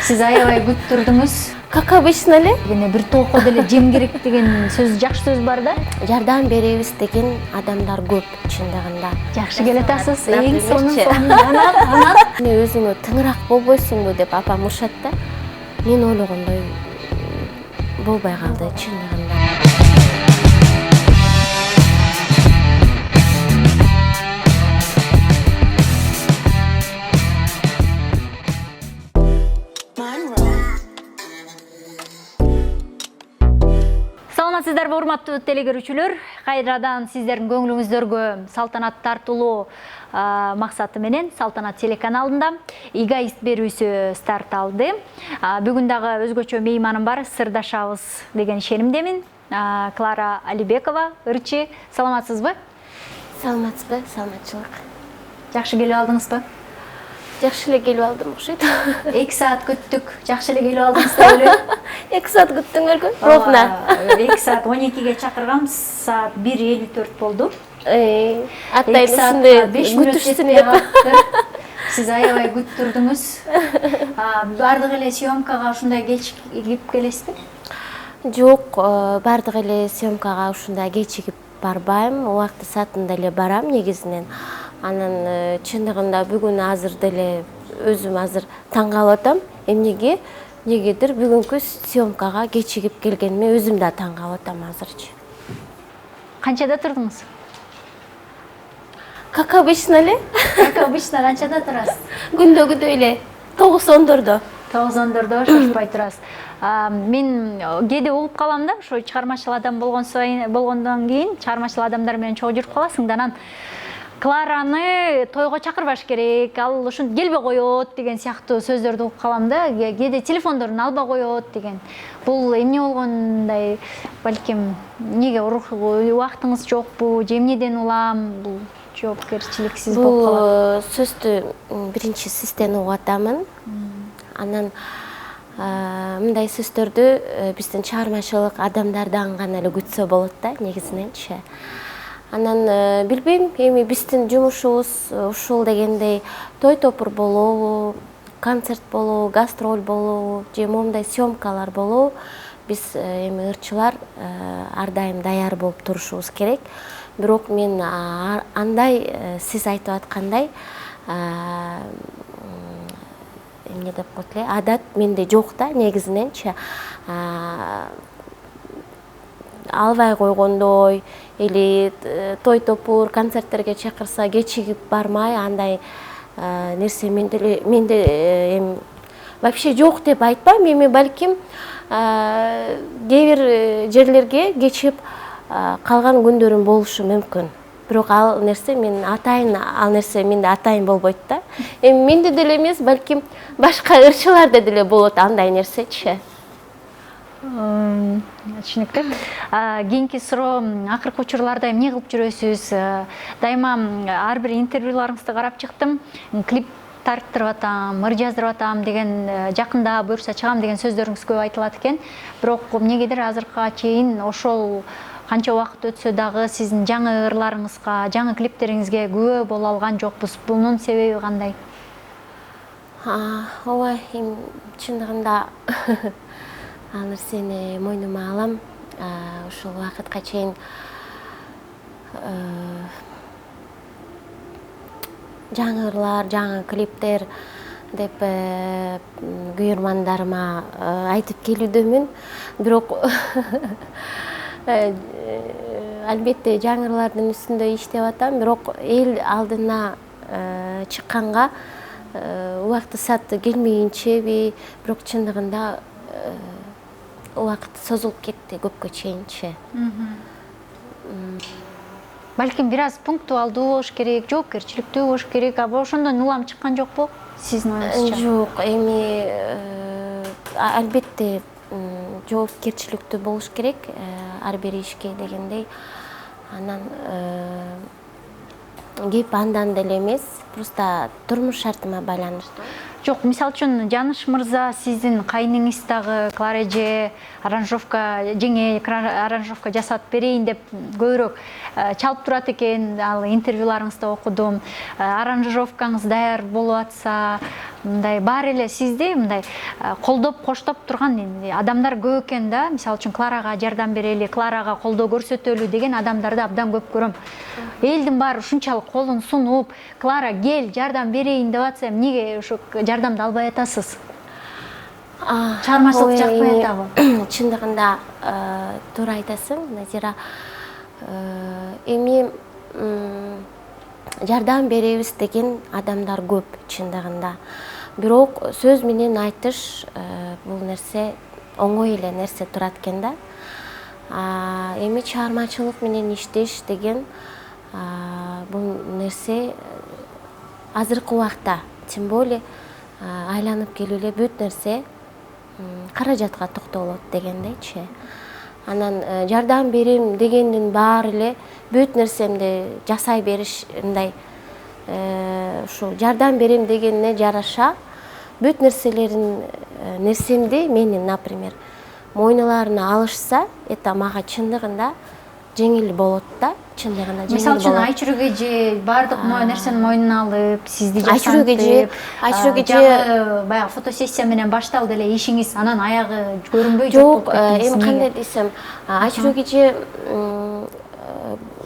Сиз аябай күттүрдүңүз. Как обычно эле. Бир толко деле жем керек деген сөз, жакшы сөз бар да. Жардам беребиз деген адамдар көп чындыгында. Жакшы келатасыз. Эң сонун. Мен өзүңө тыңыраак болбойсуңбу деп апам урушат да. Мен ойлогондой болбой калды чындыгында. Саламатсыздарбы урматтуу телекөрүүчүлөр? Кайрадан сиздердин көңүлүңүздөргө Салтанат тартылуу максаты менен Салтанат телеканалында эгоист берүүсү старт алды. Бүгүн дагы өзгөчө мейманым бар, сырдашабыз деген ишенимдемин. Клара Алибекова, ырчы. Саламатсызбы? Саламатсызбы? Саламатчылык. Жакшы келип алдыңызбы? Жакшы эле келип алдым окшойт. 2 саат күттүк. Жакшы эле келип алдыңыз да эле. 2 саат күттүңөргү? Ровно. 2 саат 12-ге чакыргам, саат 1:54 болду. Атайын ушундай күтүшсүн деп. Сиз аябай күттүрдүңүз. Бардык эле съемкага ушундай кечигип келесизби? Жок, бардык эле съемкага ушундай кечигип барбайм. Убакыты саатында эле барам негизинен. Анан чындыгында бүгүн азыр деле өзүм азыр таң калып атам. Эмнеге? Негедир бүгүнкү съемкага кечигип келгениме өзүм да таң калып атам азырчы. Канчада турдуңуз? Как обычно эле. Как обычно канчада турасыз? Күндөгүдөй эле 9-10дордо. 9-10дордо шашпай турасыз. Мен кээде угуп калам да, ошо чыгармачыл адам болгондон кийин чыгармачыл адамдар менен чогуу жүрүп каласың да, анан Клараны тойго чакырбаш керек, ал ушун келбей коет деген сыяктуу сөздөрдү угуп калам да, кээде телефондорун албай коет деген. Бул эмне болгондой, балким эмнеге убактыңыз жокпу, же эмнеден улам, бул жоопкерчиликсиз болуп калат. Бул сөздү биринчи сизден угуп атамын. Анан мындай сөздөрдү биздин чыгармачылык адамдардан гана эле күтсө болот да, негизиненчи. Анан билбейм, эми биздин жумушубуз ушул дегендей той топур болобу, концерт болобу, гастроль болобу, же моундай съемкалар болобу, биз эми ырчылар ар дайым даяр болуп турушубуз керек. Бирок мен андай сиз айтып аткандай эмне деп коет эле, адат менде жок да, негизиненчи. Албай койгондой или той топур концерттерге чакырса кечигип бармай, андай нерсе менде эми вообще жок деп айтпайм. Эми балким кээ бир жерлерге кечигип калган күндөрүм болушу мүмкүн. Бирок ал нерсе мен атайын, ал нерсе менде атайын болбойт да. Эми менде деле эмес, балким башка ырчыларда деле болот андай нерсечи. Түшүнүктүү. Кийинки суроо, акыркы учурларда эмне кылып жүрөсүз? Дайыма ар бир интервьюларыңызды карап чыктым. Клип тарттырып атам, ыр жаздырып атам деген, жакында буюрса чыгам деген сөздөрүңүз көп айтылат экен. Бирок эмнегедир азыркыга чейин ошол канча убакыт өтсө дагы сиздин жаңы ырларыңызга, жаңы клиптериңизге күбө боло алган жокпуз. Бунун себеби кандай? Ооба, эми чындыгында ал нерсени мойнума алам. Ушул убакытка чейин жаңы ырлар, жаңы клиптер деп күйөрмандарыма айтып келүүдөмүн. Бирок албетте жаңы ырлардын үстүндө иштеп атам, бирок эл алдына чыкканга убакыты сааты келмейинчеби, бирок чындыгында убакыт созулуп кетти көпкө чейинчи. Балким бир аз пунктуалдуу болуш керек, жоопкерчиликтүү болуш керек. Ошондон улам чыккан жокпу сиздин оюңузча? Жок, эми албетте жоопкерчиликтүү болуш керек ар бир ишке дегендей. Анан кеп андан деле эмес, просто турмуш шартыма байланыштуу. Жок, мисалы үчүн Жаныш мырза сиздин кайныңыз дагы Клара эже жеңе аранжировка жасап берейин деп көбүрөөк чалып турат экен. Ал интервьюларыңызда окудум. Аранжировкаңыз даяр болуп атса, мындай баары эле сизди мындай колдоп коштоп турган адамдар көп экен да. Мисалы үчүн Кларага жардам берели, Кларага колдоо көрсөтөлү деген адамдарды абдан көп көрөм. Элдин баары ушунчалык колун сунуп, Клара кел жардам берейин деп атса, эмнеге ушу жардамды албай атасыз? Чыгармачылык жакпай атабы? Чындыгында туура айтасың, Назира. Эми жардам беребиз деген адамдар көп чындыгында. Бирок сөз менен айтыш бул нерсе оңой эле нерсе турат экен да. Эми чыгармачылык менен иштеш деген бул нерсе азыркы убакта, тем более айланып келип эле бүт нерсе каражатка токтолот дегендейчи. Анан жардам берем дегендин баары эле бүт нерсемди жасай бериш мындай ушу жардам берем дегенине жараша бүт нерсемди менин, например, мойнуларына алышса, это мага чындыгында жеңил болот да, чындыгында жеңил болот. Мисалы үчүн Айчүрөк эже баардык нерсени мойнуна алып, сизди Айчүрөк эже баягы фотосессия менен башталды эле ишиңиз, анан аягы көрүнбөй жок, эми кандай десем, Айчүрөк эже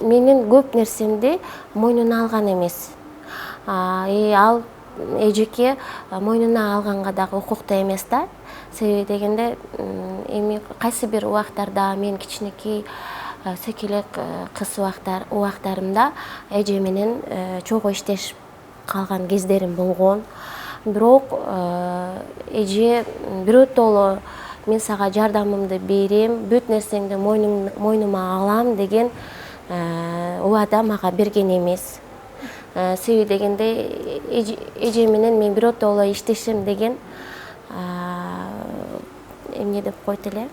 менин көп нерсемди мойнуна алган эмес. Ал эжеке мойнуна алганга дагы укуктуу эмес да. Себеби дегенде, эми кайсы бир убактарда мен кичинекей секилек кыз убактарымда эже менен чогуу иштешип калган кездерим болгон. Бирок эже биротоло мен сага жардамымды берем, бүт нерсеңди мойнума алам деген убада мага берген эмес. Себеби дегенде эже менен мен биротоло иштешем деген эмне деп койт эле?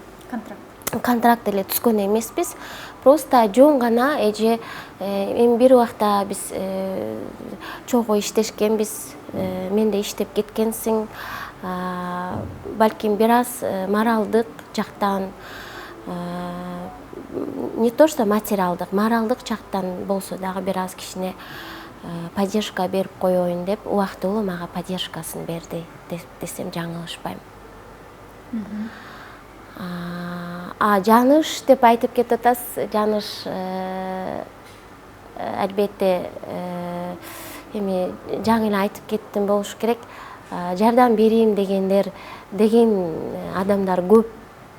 Контракт эле түзгөн эмеспиз. Просто жөн гана эже эми бир убакта биз чогуу иштешкенбиз, мен да иштеп кеткенсиң, балким бир аз моралдык жактан, не то что материалдык, моралдык жактан болсо дагы бир аз кичине поддержка берип коеюн деп убактылуу мага поддержкасын берди десем жаңылышпайм. Жаныш деп айтып кетип атасыз. Жаныш албетте эми жаңы эле айтып кеттим болуш керек. Жардам берейин деген адамдар көп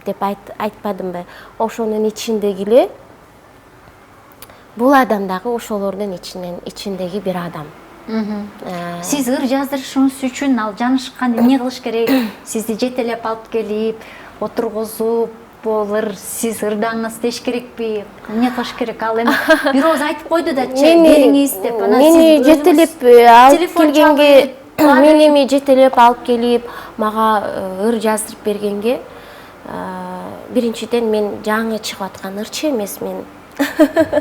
деп айтпадымбы? Ошонун ичиндеги эле бул адам дагы ошолордун ичиндеги бир адам. Сиз ыр жаздырышыңыз үчүн ал Жанышка эмне кылыш керек? Сизди жетелеп алып келип, отургузуп, болыр, сиз ырдаңыз деш керекпи? Эмне кылыш керек? Ал эми бир ооз айтып койду да, бериңиз деп, анан сиз мени жетелеп алып келгенге, мен эми жетелеп алып келип, мага ыр жаздырып бергенге, биринчиден мен жаңы чыгып аткан ырчы эмес мен.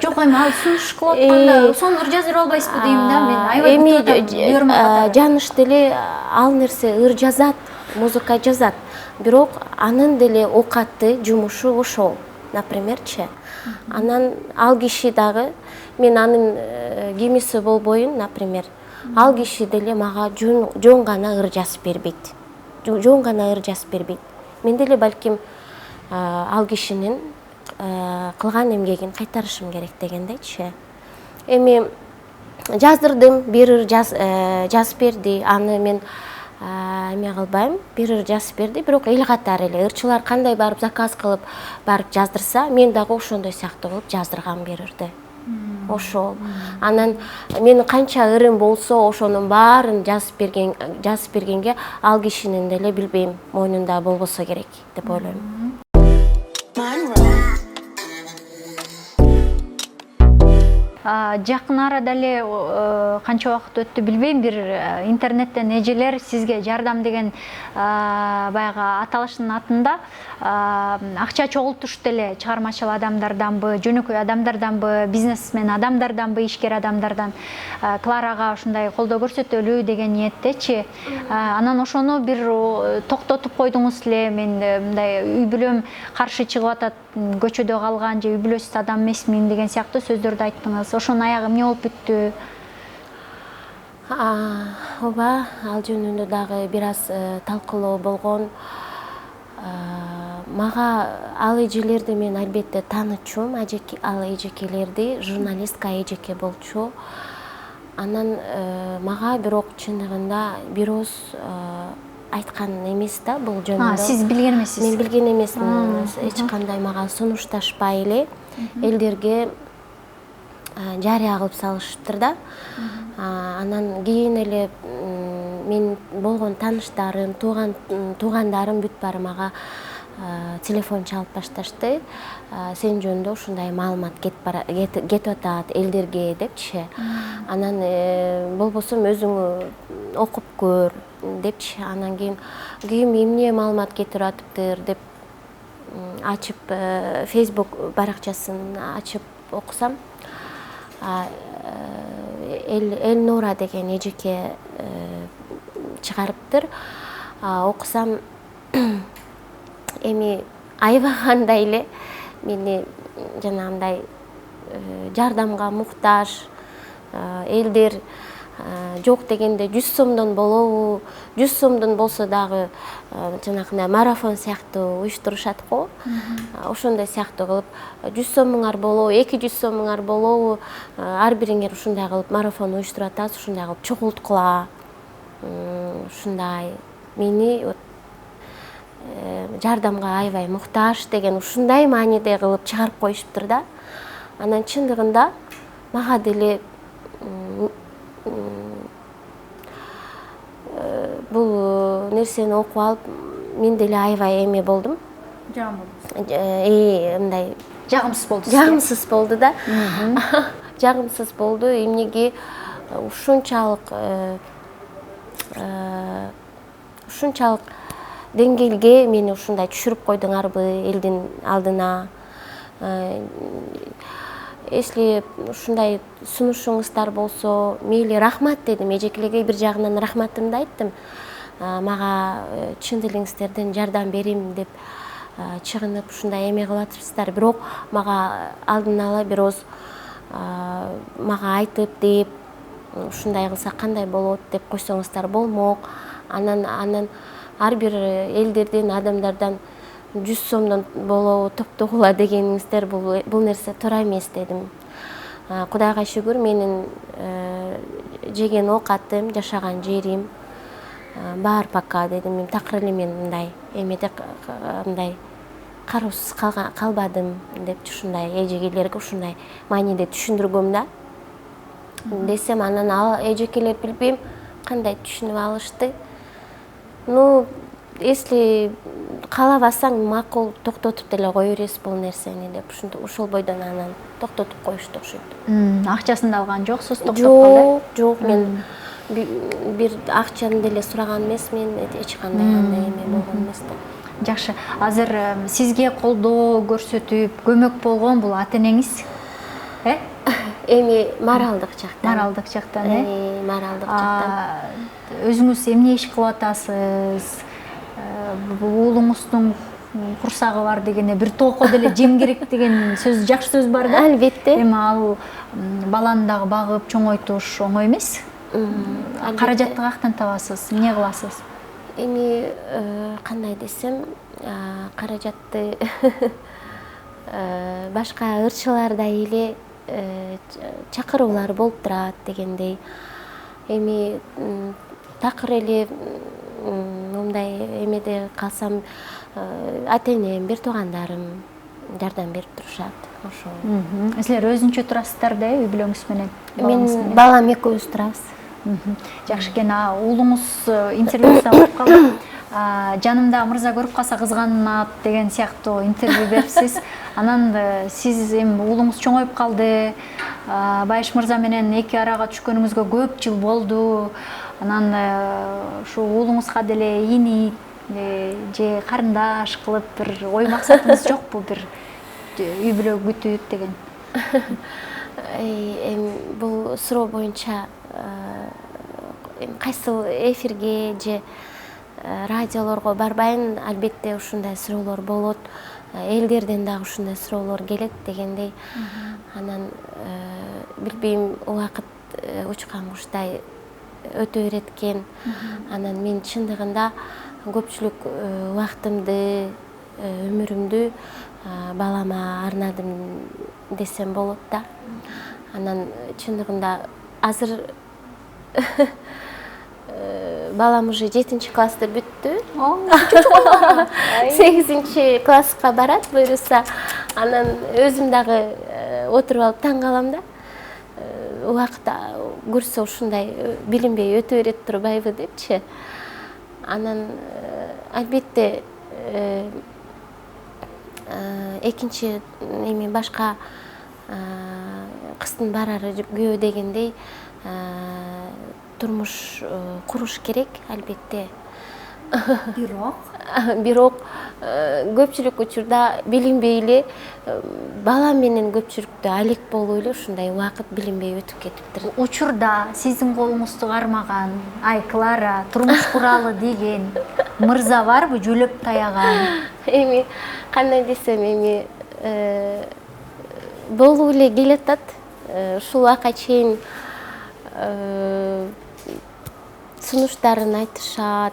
Жок, эми ал сунуш кылып атканда, сону ыр жаздыра албайсызбы дейм да мен. Эми Жаныш деле ал нерсе ыр жазат, музыка жазат. Бирок анын деле окаты, жумушу ошол, напримерчи. Анан ал киши дагы, мен анын кемиси болбойын, например, ал киши деле мага жөн гана ыр жазып бербейт. Жөн гана ыр жазып бербейт. Мен деле балким ал кишинин кылган эмгегин кайтарышым керек дегендейчи. Эми жаздырдым, бир ыр жазып берди, аны мен эме кылбайм, бир ыр жазып берди, бирок эл катары эле ырчылар кандай барып заказ кылып барып жаздырса, мен дагы ошондой сыяктуу кылып жаздыргам бир ырды. Ошол. Анан менин канча ырым болсо, ошонун баарын жазып бергенге ал кишинин деле билбейм, мойнунда болбосо керек деп ойлойм. Жакын арада эле канча убакыт өттү билбейм, бир интернеттен эжелер сизге жардам деген баягы аталыштын атында акча чогултушту эле, чыгармачыл адамдарданбы, жөнөкөй адамдарданбы, бизнесмен адамдарданбы, ишкер адамдардан Кларага ушундай колдоо көрсөтөлү деген ниеттечи. Анан ошону бир токтотуп койдуңуз эле. Мен мындай үй бүлөм каршы чыгып атат, көчөдө калган же үй бүлөсүз адам эмесмин деген сыяктуу сөздөрдү айттыңыз. Ошонун аягы эмне болуп бүттү? Ооба, ал жөнүндө дагы бир аз талкуулоо болгон. Мага ал эжелерди мен албетте таанычумун, ал эжекелерди, журналистка эжеке болчу. Анан мага бирок чындыгында бирөөз айткан эмес да бул жөнүндө. Сиз билген эмессиз? Мен билген эмесмин. Эч кандай мага сунушташпай эле элдерге жарыя кылып салышыптыр да. Анан кийин эле мен болгон тааныштарым, туугандарым бүт баары мага телефон чалып башташты. Сен жөнүндө ушундай маалымат кетип атат элдерге депчи. Анан болбосо өзүң окуп көр депчи. Анан кийин эмне маалымат кетип атыптыр деп ачып Facebook баракчасын ачып окусам, Элнура деген эжеке чыгарыптыр. Окусам эми айбагандай эле мени жанагындай жардамга муктаж элдер жок дегенде 100 сомдон болобу, 100 сомдон болсо дагы жанагындай марафон сыяктуу уюштурушат го. Ошондой сыяктуу кылып 100 сомуңар болобу, 200 сомуңар болобу, ар бириңер ушундай кылып марафон уюштуруп атасыз, ушундай кылып чогулткула. Ушундай мени жардамга аябай муктаж деген ушундай мааниде кылып чыгарып коюшуптур да. Анан чындыгында мага деле бул нерсени окуп алып мен деле аябай эме болдум. Мындай Жагымсыз болду. Жагымсыз болду да. Жагымсыз болду. Эмнеге ушунчалык деңгээлге мени ушундай түшүрүп койдуңарбы элдин алдына. Если ушундай сунушуңуздар болсо, мейли рахмат дедим. Эжекелерге бир жагынан рахматымды айттым. Мага чын элиңиздерден жардам берем деп чыгынып ушундай эме кылып атыпсыздар. Бирок мага алдын ала бирөөз мага айтып деп, ушундай кылсак кандай болот деп койсоңуздар болмок. Анан ар бир элдерден, адамдардан 100 сомдон болобу топтогула дегениңиздер бул нерсе туура эмес дедим. Кудайга шүгүр, менин жеген оокатым, жашаган жерим бар пока дедим. Мен такыр эле мен мындай эмеде мындай кароосуз калбадым деп ушундай эжекелерге ушундай мааниде түшүндүргөм да. Десем анан ал эжекелер билбейм кандай түшүнүп алышты. Если каалабасаң макул токтотуп деле кое бересиз бул нерсени деп ушул бойдон анан токтотуп коюшту окшойт. Акчасын да алган жоксуз, токтоп Жок, мен бир акчаны деле сураган эмесмин, эч кандай андай эме болгон эмес да. Жакшы. Азыр сизге колдоо көрсөтүп, көмөк болгон бул ата-энеңиз, Эми моралдык жактан. Моралдык жактан, Моралдык жактан. Өзүңүз эмне иш кылып атасыз? Уулуңуздун курсагы бар дегенде бир толко деле жем керек деген сөз, жакшы сөз бар да. Албетте. Эми ал баланы дагы багып чоңойтуш оңой эмес. Каражатты каяктан табасыз? Эмне кыласыз? Эми кандай десем, каражатты башка ырчылардай эле чакыруулар болуп турат дегендей. Эми такыр эле мындай эмеде калсам, ата-энем, бир туугандарым жардам берип турушат. Ошо. Силер өзүнчө турасыздар да, үй бүлөңүз менен? Мен балам экөөбүз турабыз. Жакшы экен. Уулуңуз интервьюсунда окуп калдым. Жанымда мырза көрүп калса кызганат деген сыяктуу интервью берипсиз. Анан сиз эми уулуңуз чоңоюп калды. Байыш мырза менен эки арага түшкөнүңүзгө көп жыл болду. Анан ушу уулуңузга деле ини же карындаш кылып бир ой максатыңыз жокпу, бир үй бүлө күтүп деген? Бул суроо боюнча кайсыл эфирге же радиолорго барбайын, албетте ушундай суроолор болот. Элдерден дагы ушундай суроолор келет дегендей. Анан билбейм, убакыт учкан куштай өтө берет экен. Анан мен чындыгында көпчүлүк убактымды, өмүрүмдү балама арнадым десем болот да. Анан чындыгында азыр балам уже 7-классты бүттү. 8-класска барат буюрса. Анан өзүм дагы отуруп алып таң калам да. Убакыт көрсө ушундай билинбей өтө берет турбайбы депчи. Анан албетте экинчи эми башка кыздын барары күйөө дегендей турмуш куруш керек албетте. Бирок көпчүлүк учурда билинбей эле бала менен көпчүлүктө алек болуп эле ушундай убакыт билинбей өтүп кетиптир. Учурда сиздин колуңузду кармаган, ай Клара, турмуш куралы деген мырза барбы, жөлөп таяган? Эми кандай десем, эми болуп эле келатат. Ушул убакка чейин сунуштарын айтышат,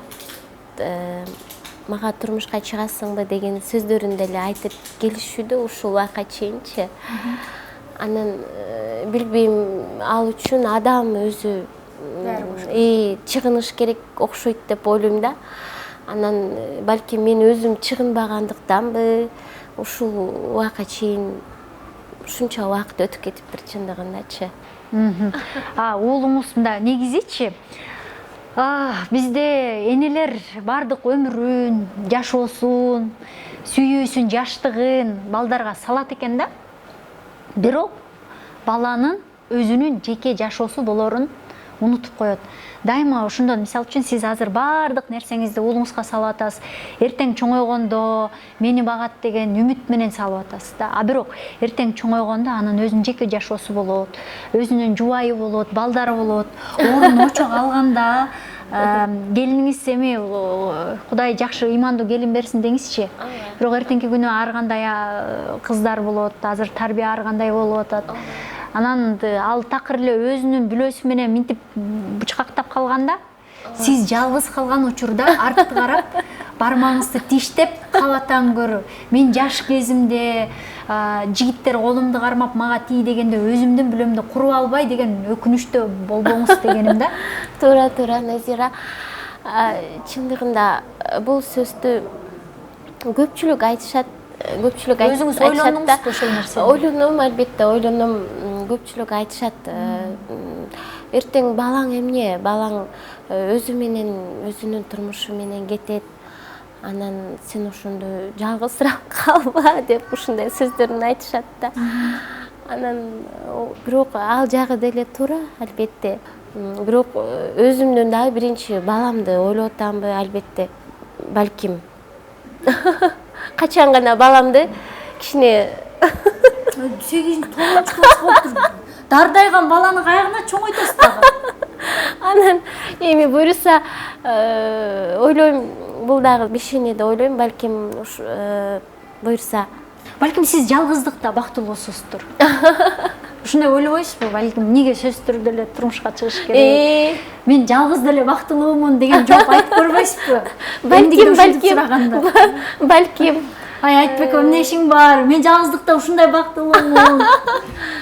мага турмушка чыгасыңбы деген сөздөрүн деле айтып келишүүдө ушул убакка чейинчи. Анан билбейм, ал үчүн адам өзү чыгыныш керек окшойт деп ойлойм да. Анан балким мен өзүм чыгынбагандыктанбы ушул убакка чейин ушунча убакыт өтүп кетиптир чындыгындачы. Уулуңуз мында негизичи бизде энелер бардык өмүрүн, жашоосун, сүйүүсүн, жаштыгын балдарга салат экен да. Бирок баланын өзүнүн жеке жашоосу болорун унутуп коет. Дайыма ошондон, мисалы үчүн сиз азыр бардык нерсеңизди уулуңузга салып атасыз. Эртең чоңойгондо мени багат деген үмүт менен салып атасыз да. Бирок эртең чоңойгондо анын өзүнүн жеке жашоосу болот, өзүнүн жубайы болот, балдары болот. Орун очок алганда келиниңиз эми Кудай жакшы ыймандуу келин берсин деңизчи. Бирок эртеңки күнү ар кандай кыздар болот, азыр тарбия ар кандай болуп атат. Анан ал такыр эле өзүнүн бүлөсү менен минтип бычкактап калганда, сиз жалгыз калган учурда артты карап, бармагыңызды тиштеп кабатан көрү. Мен жаш кезимде жигиттер колумду кармап мага тий дегенде өзүмдүн бүлөмдү куруп албай деген өкүнүчтө болбоңуз дегеним да. Туура, Назира. Чындыгында бул сөздү көпчүлүк айтышат. Өзүңүз ойлондуңузбу ошол нерсени? Ойлоном, албетте ойлоном. Көпчүлүк айтышат. Эртең балаң эмне? Балаң өзү менен, өзүнүн турмушу менен кетет. Анан сен ошондо жалгызсырап калба деп ушундай сөздөрүн айтышат да. Анан бирок ал жагы деле туура, албетте. Бирок өзүмдүн дагы биринчи баламды ойлоп атамбы, албетте. Балким качан гана баламды кичине 8-9 класс болуптур. Дардайган баланы каягына чоңойтосуз дагы. Анан эми буюрса ойлойм, бул дагы бешенеде ойлойм, балким буюрса. Балким сиз жалгыздыкта бактылуусуздур. Ушундай ойлобойсузбу? Балким эмнеге сөзсүз түрдө эле турмушка чыгыш керек? Мен жалгыз деле бактылуумун деген жооп айтып көрбөйсүзбү? Балким. Ай, айтпек, эмне ишиң бар? Мен жалгыздыкта ушундай бактылуумун.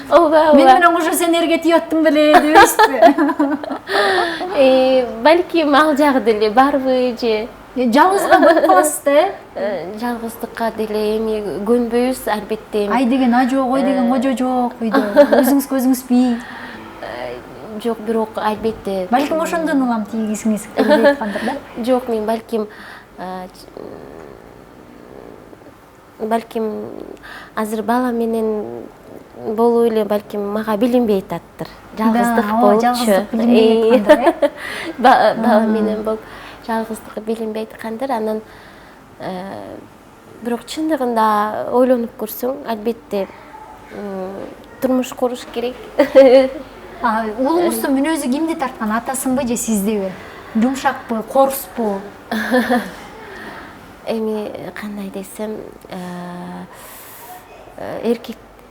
Ооба. Мен менен уже сен эрге тийип беле дебейсизби? Балким ал жагы деле барбы же? Жалгызга көнүп каласыз да, жалгыздыкка деле эми көнбөйбүз, албетте. Ай деген а жок, ой деген кожо жок үйдө. Өзүңүзгө өзүңүз бий. жок, бирок албетте Балким ошондон улам тийгизиңиз келип айткандыр да. жок, мен балким азыр бала менен болуу эле балким мага билинбей ататтыр. Жалгыздык болчу. Жалгыздык билинбей аткандыр, Бала менен болуп жалгыздык билинбей аткандыр. Анан бирок чындыгында ойлонуп көрсөң, албетте турмуш куруш керек. Уулуңуздун мүнөзү кимди тарткан, атасынбы же сиздиби? Жумшакпы, корспу? Эми кандай десем,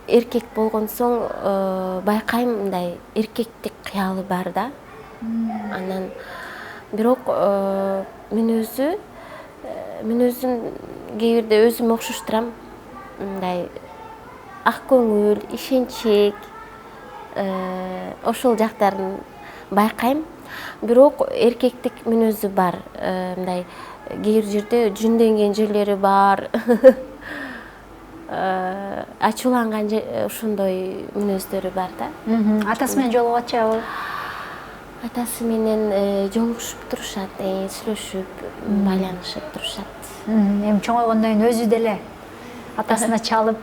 эркек болгон соң байкайм, мындай эркектик кыялы бар да. Анан бирок мүнөзүн кээ бирде өзүм окшоштурам. Мындай ак көңүл, ишенчек, ошол жактарын байкайм. Бирок эркектик мүнөзү бар. Мындай кээ бир жерде жүндөнгөн жерлери бар. Ачууланган ошондой мүнөздөрү бар да. Атасы менен жолугуп атчабы? Атасы менен жолугушуп турушат, сүйлөшүп, байланышып турушат. Эми чоңойгондон кийин өзү деле атасына чалып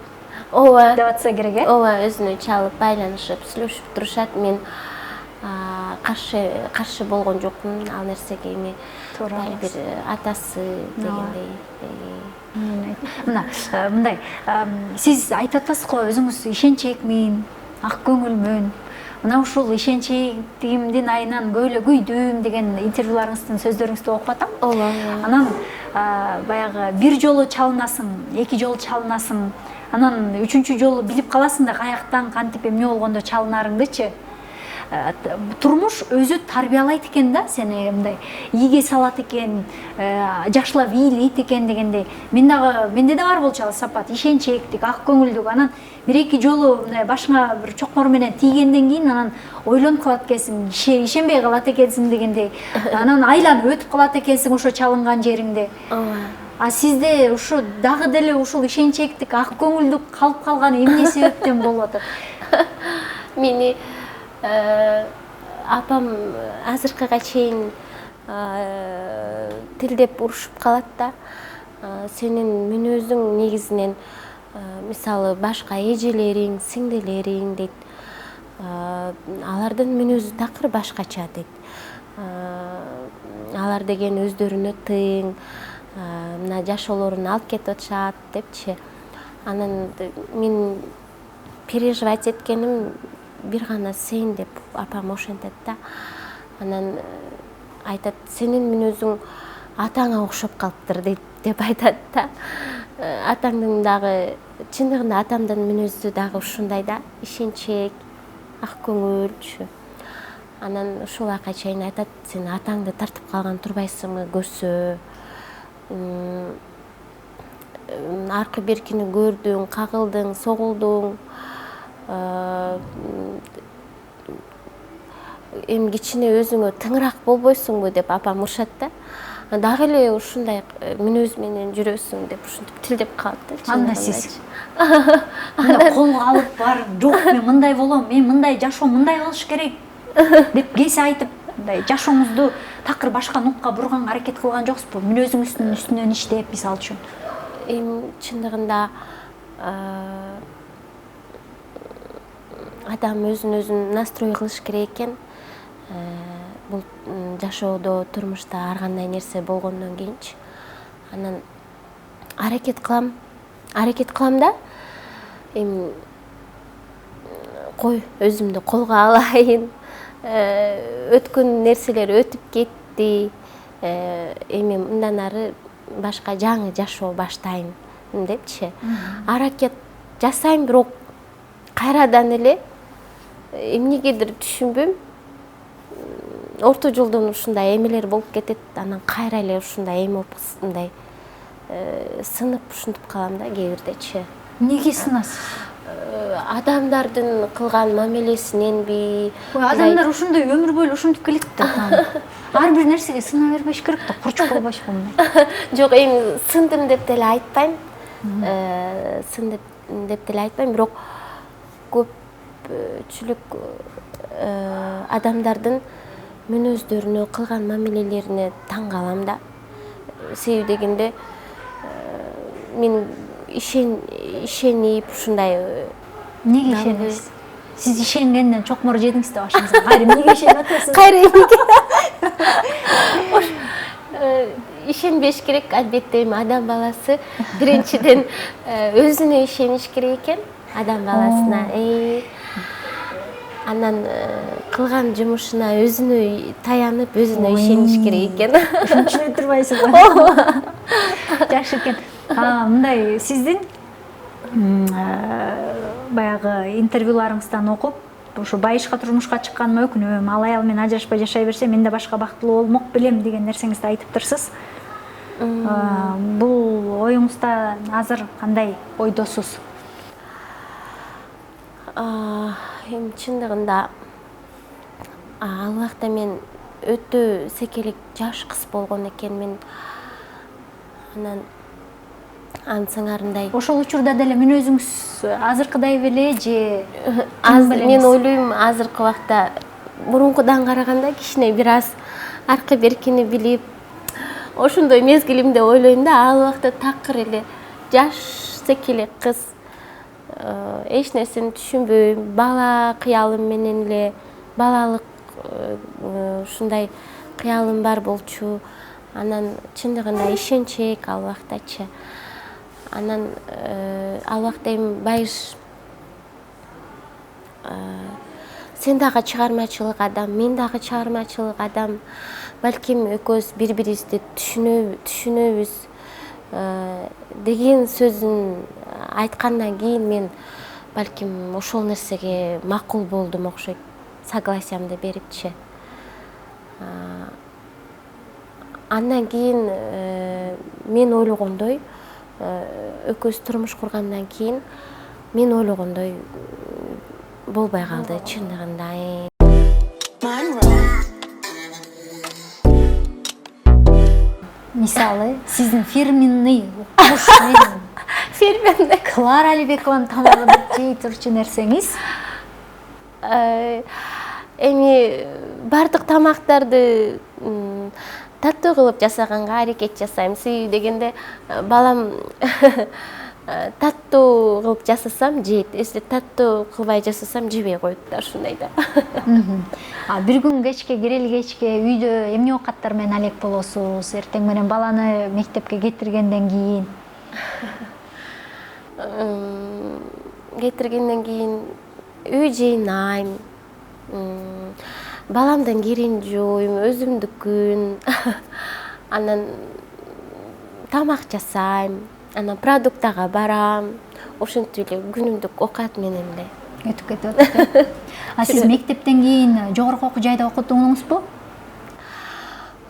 Ооба. деп атса керек, э? Ооба, өзүнө чалып, байланышып, сүйлөшүп турушат. Мен каршы болгон жокмун ал нерсеге. Эми дал бир атасы дегендей. Мына мындай, сиз айтып атасыз го, өзүңүз ишенчекмин, ак көңүлмүн. Мына ушул ишенчектигимдин айынан көп эле күйдүм деген интервьюларыңыздын сөздөрүңүздү окуп атам. Ооба. Анан баягы бир жолу чалынасың, эки жолу чалынасың. Анан үчүнчү жолу билип каласың да каяктан кантип эмне болгондо чалынарыңдычы. Турмуш өзү тарбиялайт экен да, сени мындай ийге салат экен, жакшылап ийилейт экен дегендей. Менде да бар болчу ал сапат, ишенчектик, ак көңүлдүк. Анан бир-эки жолу мындай башыңа бир чокмор менен тийгенден кийин анан ойлонуп калат экенсиң, ишенбей калат экенсиң дегендей. Анан айланып өтүп калат экенсиң ошо чалынган жериңде. А сизде ушу дагы деле ушул ишенчектик, ак көңүлдүк калып калганы эмне себептен болуп атат? Мени апам азыркыга чейин тилдеп урушуп калат да. Сенин мүнөзүң негизинен мисалы башка эжелериң, сиңдилериң дейт. Алардын мүнөзү такыр башкача дейт. Алар деген өздөрүнө тең, мына жашоолорун алып кетип атышат депчи. Анан мен переживать эткеним бир гана сен деп апам ошентет да. Анан айтат, сенин мүнөзүң атаңа окшоп калыптыр деп айтат да. Атаңдын дагы чындыгында атамдын мүнөзү дагы ушундай да, ишенчек, ак көңүлчү. Анан ушул акка чейин айтат, сен атаңды тартып калган турбайсыңбы көрсө. Аркы беркини көрдүң, кагылдың, согулдуң. Эми кичине өзүңө тыңыраак болбойсуңбу деп апам урушат да. Дагы эле ушундай мүнөз менен жүрөсүң деп ушинтип тилдеп калат да. Анда сиз колго алып барып, жок мен мындай болом, мен мындай жашоом мындай болуш керек деп кесе айтып, мындай жашооңузду такыр башка нукка бурганга аракет кылган жоксузбу? Мүнөзүңүздүн үстүнөн иштеп, мисалы үчүн. Эми чындыгында адам өзүн настрой кылыш керек экен. Бул жашоодо, турмушта ар кандай нерсе болгондон кийинчи. Анан аракет кылам да. Эми кой өзүмдү колго алайын. Өткөн нерселер өтүп кетти. Эми мындан ары башка жаңы жашоо баштайын депчи. Аракет жасайм, бирок кайрадан эле эмнегедир түшүнбөйм. Орто жолдон ушундай эмелер болуп кетет. Анан кайра эле ушундай эме болуп мындай сынып ушинтип калам да кээ бирдечи. Эмнеге сынасыз? Адамдардын кылган мамилесиненби? Адамдар ушундай өмүр бою ушинтип келет да. Ар бир нерсеге сына бербеш керек да, курчуп болбойсузбу мындай? Жок, эми сындым деп деле айтпайм. Сындым деп деле айтпайм, бирок көпчүлүк адамдардын мүнөздөрүнө, кылган мамилелерине таң калам да. Себеби дегенде мен ишенип ушундай. Эмнеге ишенесиз? Сиз ишенгенден чокмор жедиңиз да башыңызга. Кайра эмнеге ишенип атасыз? Кайра эмнеге? Ишенбеш керек, албетте адам баласы биринчиден өзүнө ишениш керек экен, адам баласына. Анан кылган жумушуна өзүнө таянып, өзүнө ишениш керек экен. Түшүнүп турбайсызбы? Жакшы экен. Мындай сиздин баягы интервьюларыңыздан окуп, ушу байышка турмушка чыкканыма өкүнөм, ал аял менен ажырашпай жашай берсе, мен да башка бактылуу болмок белем деген нерсеңизди айтыптырсыз. Бул оюңузда азыр кандай ойдосуз? Эми чындыгында ал убакта мен өтө секелек жаш кыз болгон экенмин. Анан сыңарындай. Ошол учурда деле мүнөзүңүз азыркыдай беле же? Мен ойлойм, азыркы убакта мурункудан караганда кичине бир аз аркы беркини билип, ошондой мезгилимде ойлойм да, ал убакта такыр эле жаш секелек кыз, эч нерсени түшүнбөйм, бала кыялым менен эле, балалык ушундай кыялым бар болчу. Анан чындыгында ишенчек ал убактачы. Анан ал убакта эми байыш сен дагы чыгармачылык адам, мен дагы чыгармачылык адам. Балким экөөбүз бири-бирибизди түшүнөбүз деген сөзүн айткандан кийин мен балким ошол нерсеге макул болдум окшойт, согласиямды берипчи. Андан кийин мен ойлогондой, экөөбүз турмуш кургандан кийин мен ойлогондой болбой калды чындыгында. Мисалы, сиздин фирменный Клара Алибекованын тамагын жей турчу нерсеңиз? Эми бардык тамактарды таттуу кылып жасаганга аракет жасайм. Себеби дегенде балам таттуу кылып жасасам жейт, если таттуу кылбай жасасам жебей коет да, ушундай да. Бир күн кечке, кирели кечке үйдө эмне оокаттар менен алек болосуз? Эртең менен баланы мектепке кетиргенден кийин? Кетиргенден кийин үй жыйнайм, баламдын кирин жууйм, өзүмдүкүн, анан тамак жасайм, анан продуктага барам, ошентип эле күнүмдүк оокат менен эле Өтүп кетип атат. Сиз мектептен кийин жогорку окуу жайда окудуңузбу?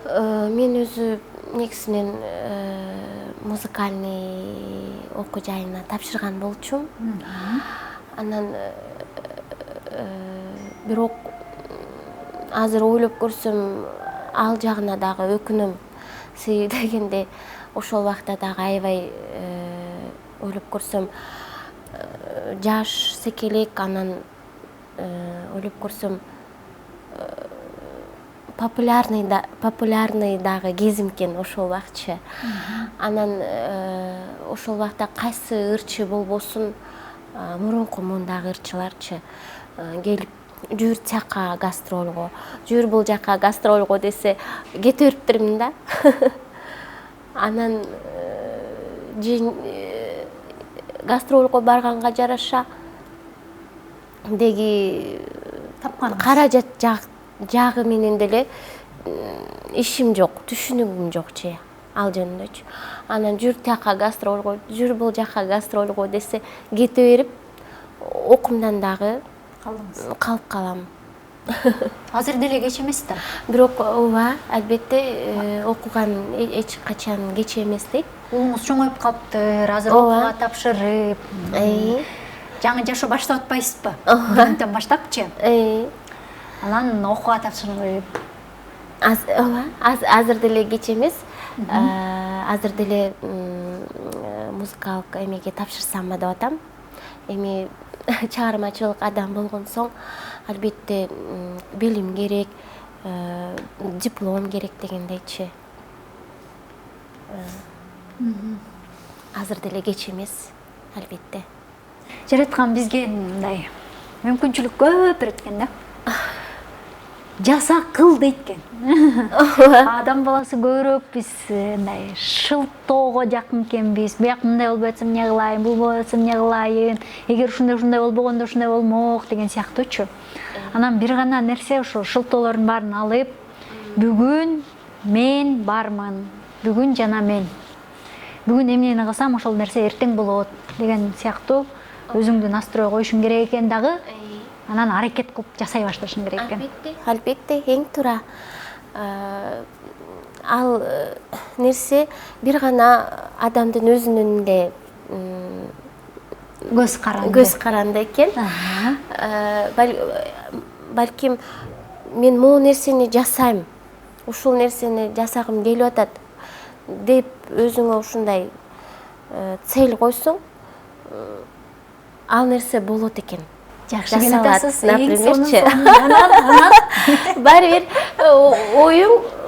Мен өзү негизинен музыкальный окуу жайына тапшырган болчумун. Анан бирок азыр ойлоп көрсөм ал жагына дагы өкүнөм. Себеби дегенде ошол убакта дагы аябай ойлоп көрсөм жаш секелек, анан ойлоп көрсөм популярный дагы кезим экен ошол убакчы. Анан ошол убакта кайсы ырчы болбосун, мурунку мундагы ырчыларчы келип жүр тияка гастролго, жүр бул жака гастролго десе кете бериптирмин да. Анан гастролго барганга жараша деги каражат жагы менен деле ишим жок, түшүнүгүм жок же ал жөнүндөчү. Анан жүр тияка гастролго, жүр бул жака гастролго десе кете берип, окумдан дагы калып калам. Азыр деле кеч эмес да. Бирок ооба, албетте окуган эч качан кеч эмес дейт. Уулуңуз чоңоюп калыптыр, азыр окууга тапшырып. Жаңы жашоо баштап атпайсызбы? Бүгүнтөн баштапчы. Анан окууга тапшырып. Ооба, азыр деле кеч эмес. Азыр деле музыкалык эмеге тапшырсамбы деп атам. Эми чыгармачылык адам болгон соң албетте билим керек, диплом керек дегендейчи. Азыр деле кеч эмес, албетте. Жараткан бизге мындай мүмкүнчүлүк көп береткен да. Жаса кыл дейт экен. Адам баласы көбүрөөк биз мындай шылтоого жакын экенбиз. Буяк мындай болбой атса эмне кылайын, бул болбой атса эмне кылайын, эгер ушундай болбогондо ушундай болмок деген сыяктуучу. Анан бир гана нерсе ошо шылтоолордун баарын алып, бүгүн мен бармын, бүгүн жана мен. Бүгүн эмнени кылсам ошол нерсе эртең болот деген сыяктуу өзүңдү настрой коюшуң керек экен дагы. Анан аракет кылып жасай башташың керек экен. Албетте, эң туура. Ал нерсе бир гана адамдын өзүнүн эле көз каранды экен. Балким мен могу нерсени жасайм, ушул нерсени жасагым келип атат деп өзүңө ушундай цель койсоң, ал нерсе болот экен. Жакшы келатасыз, например. Баары бир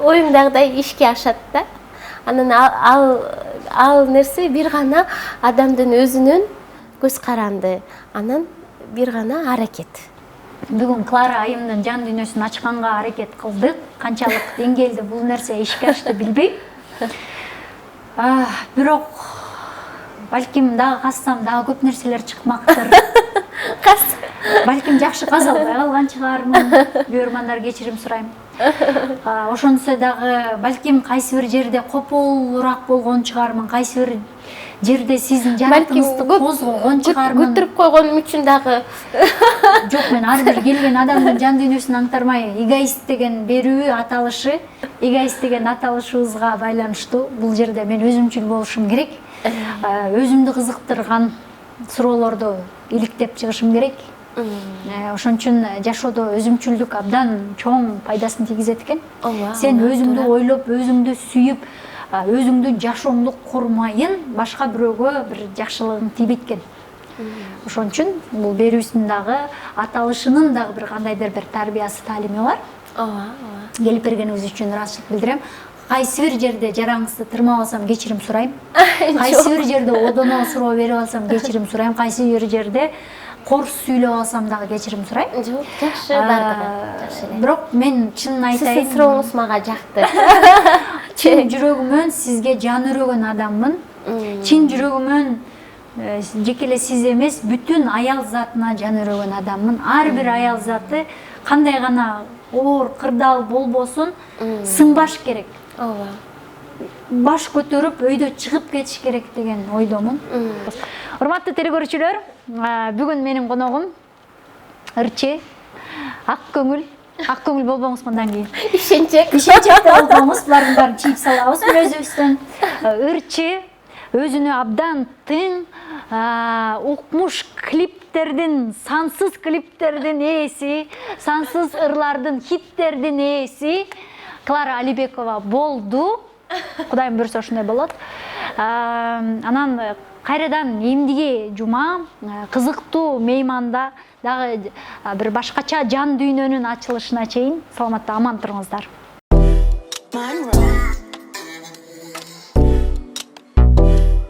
оюңдагыдай ишке ашат да. Анан ал нерсе бир гана адамдын өзүнүн көз каранды, анан бир гана аракет. Бүгүн Клара айымдын жан дүйнөсүн ачканга аракет кылдык. Канчалык деңгээлде бул нерсе ишке ашты билбейм. Бирок балким дагы казсам дагы көп нерселер чыкмактыр. Балким жакшы каза албай калган чыгармын. Көрөрмандар кечирим сурайм. Ошонусу дагы балким кайсы бир жерде кополураак болгон чыгармын, кайсы бир жерде сиздин жаратылышты козгогон чыгармын. Көтүрүп койгонум үчүн дагы жок, мен ар бир келген адамдын жан дүйнөсүн аңтармай, эгоист деген берүү аталышы, эгоист деген аталышыбызга байланыштуу. Бул жерде мен өзүмчүл болушум керек. Өзүмдү кызыктырган суроолорду иликтеп чыгышым керек. Ошон үчүн жашоодо өзүмчүлдүк абдан чоң пайдасын тийгизет экен. Сен өзүңдү ойлоп, өзүңдү сүйүп, өзүңдү жашооңду курмайын, башка бирөөгө бир жакшылыгың тийбейт экен. Ошон үчүн бул берүүсүнүн дагы, аталышынын дагы бир кандайдыр бир тарбиясы, таалими бар. Келип бергениңиз үчүн ыраазычылык билдирем. Кайсы бир жерде жараңызды тырмап алсам кечирим сурайм. Кайсы бир жерде одоно суроо берип алсам кечирим сурайм. Кайсы бир жерде корс сүйлөп алсам дагы кечирим сурайм. Жок, жакшы бардыгы. Жакшы эле. Бирок мен чынын айтайын. Сиздин сурооңуз мага жакты. Чын жүрөгүмөн сизге жан өрөгөн адаммын. Чын жүрөгүмөн жеке эле сиз эмес, бүтүн аял затына жан өрөгөн адаммын. Ар бир аял заты кандай гана оор, кырдаал болбосун, сыңбаш керек. Баш көтөрүп өйдө чыгып кетиш керек деген ойдомун. Урматтуу телекөрүүчүлөр, бүгүн менин коногум ырчы, ак көңүл болбоңуз мындан кийин. Ишенчек болбоңуз, баарын чийип салабыз өзүбүздөн. Ырчы өзүнө абдан тың, укмуш клиптердин, сансыз клиптердин ээси, сансыз ырлардын, хиттердин ээси Клара Алибекова болду. Кудайым буйрса ошондой болот. Анан кайрадан эмдиги жума кызыктуу мейманда дагы бир башкача жан дүйнөнүн ачылышына чейин саламатта аман туруңуздар.